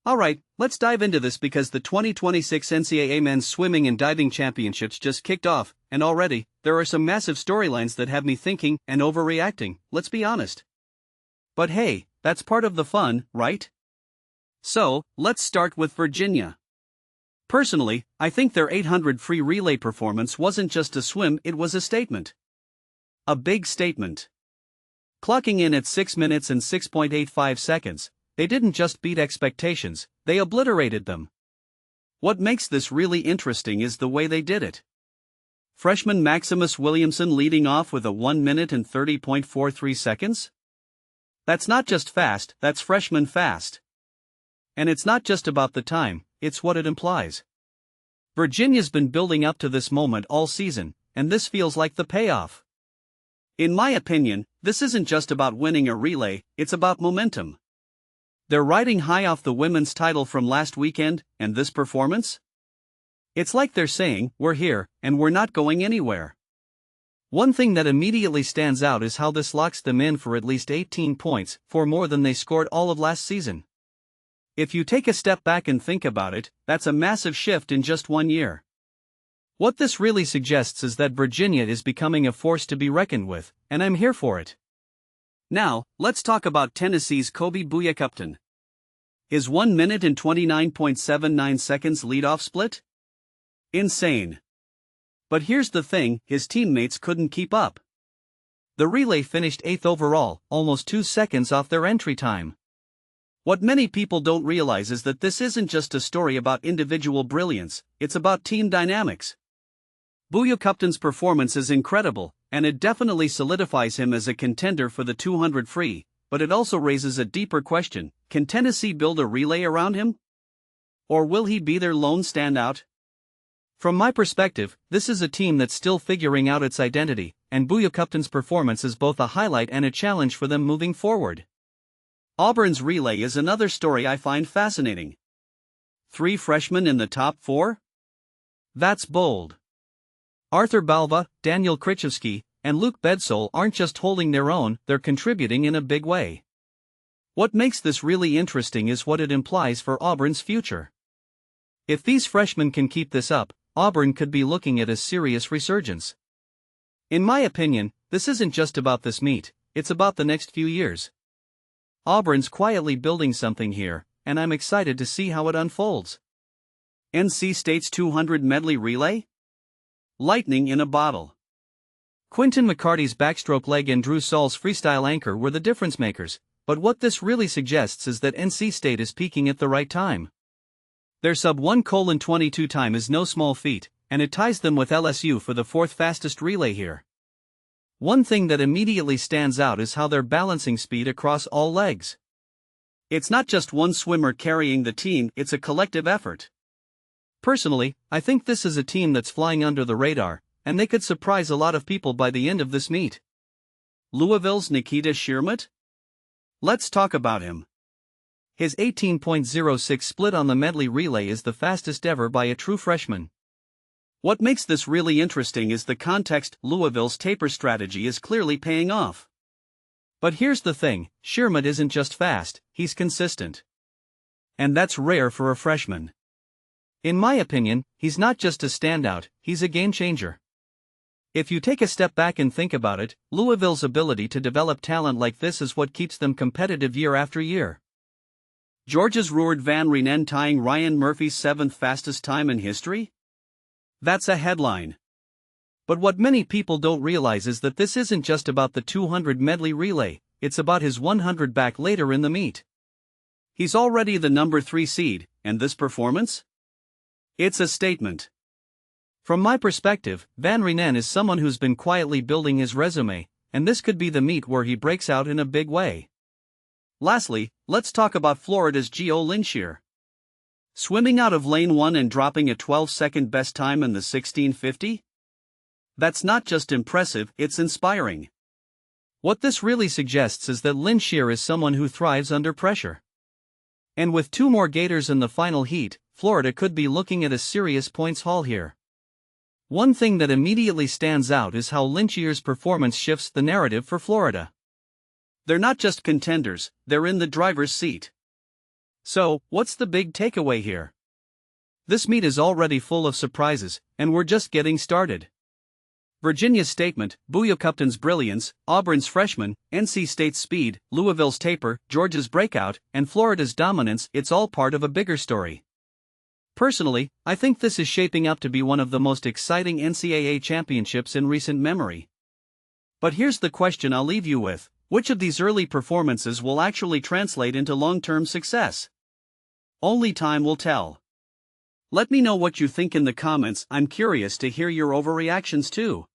Alright, let's dive into this because the 2026 NCAA Men's Swimming and Diving Championships just kicked off, and already, there are some massive storylines that have me thinking and overreacting, let's be honest. But hey, that's part of the fun, right? So, let's start with Virginia. Personally, I think their 800 free relay performance wasn't just a swim, it was a statement. A big statement. Clocking in at 6 minutes and 6.85 seconds, they didn't just beat expectations, they obliterated them. What makes this really interesting is the way they did it. Freshman Maximus Williamson leading off with a 1 minute and 30.43 seconds? That's not just fast, that's freshman fast. And it's not just about the time, it's what it implies. Virginia's been building up to this moment all season, and this feels like the payoff. In my opinion, this isn't just about winning a relay, it's about momentum. They're riding high off the women's title from last weekend, and this performance? It's like they're saying, we're here, and we're not going anywhere. One thing that immediately stands out is how this locks them in for at least 18 points, for more than they scored all of last season. If you take a step back and think about it, that's a massive shift in just 1 year. What this really suggests is that Virginia is becoming a force to be reckoned with, and I'm here for it. Now, let's talk about Tennessee's Koby Bujak-Upton. His 1 minute and 29.79 seconds leadoff split? Insane. But here's the thing, his teammates couldn't keep up. The relay finished 8th overall, almost 2 seconds off their entry time. What many people don't realize is that this isn't just a story about individual brilliance, it's about team dynamics. Bujak-Upton's performance is incredible, and it definitely solidifies him as a contender for the 200 free, but it also raises a deeper question: can Tennessee build a relay around him? Or will he be their lone standout? From my perspective, this is a team that's still figuring out its identity, and Bujak-Upton's performance is both a highlight and a challenge for them moving forward. Auburn's relay is another story I find fascinating. 3 freshmen in the top 4? That's bold. Arthur Balva, Daniel Krichevsky, and Luke Bedsole aren't just holding their own, they're contributing in a big way. What makes this really interesting is what it implies for Auburn's future. If these freshmen can keep this up, Auburn could be looking at a serious resurgence. In my opinion, this isn't just about this meet, it's about the next few years. Auburn's quietly building something here, and I'm excited to see how it unfolds. NC State's 200 medley relay? Lightning in a bottle. Quinton McCarty's backstroke leg and Drew Saul's freestyle anchor were the difference makers, but what this really suggests is that NC State is peaking at the right time. Their sub-1:22 time is no small feat, and it ties them with LSU for the 4th fastest relay here. One thing that immediately stands out is how they're balancing speed across all legs. It's not just one swimmer carrying the team, it's a collective effort. Personally, I think this is a team that's flying under the radar, and they could surprise a lot of people by the end of this meet. Louisville's Nikita Sheremet? Let's talk about him. His 18.06 split on the medley relay is the fastest ever by a true freshman. What makes this really interesting is the context. Louisville's taper strategy is clearly paying off. But here's the thing, Sheremet isn't just fast, he's consistent. And that's rare for a freshman. In my opinion, he's not just a standout, he's a game changer. If you take a step back and think about it, Louisville's ability to develop talent like this is what keeps them competitive year after year. Georgia's Ruard Van Renen tying Ryan Murphy's 7th fastest time in history? That's a headline. But what many people don't realize is that this isn't just about the 200 medley relay, it's about his 100 back later in the meet. He's already the number 3 seed, and this performance? It's a statement. From my perspective, Van Renen is someone who's been quietly building his resume, and this could be the meet where he breaks out in a big way. Lastly, let's talk about Florida's Gio Linscheer. Swimming out of lane 1 and dropping a 12-second best time in the 1650? That's not just impressive, it's inspiring. What this really suggests is that Linscheer is someone who thrives under pressure. And with 2 more Gators in the final heat, Florida could be looking at a serious points haul here. One thing that immediately stands out is how Linscheer's performance shifts the narrative for Florida. They're not just contenders, they're in the driver's seat. So, what's the big takeaway here? This meet is already full of surprises, and we're just getting started. Virginia's statement, Bujak-Upton's brilliance, Auburn's freshman, NC State's speed, Louisville's taper, Georgia's breakout, and Florida's dominance, it's all part of a bigger story. Personally, I think this is shaping up to be one of the most exciting NCAA championships in recent memory. But here's the question I'll leave you with: which of these early performances will actually translate into long-term success? Only time will tell. Let me know what you think in the comments. I'm curious to hear your overreactions too.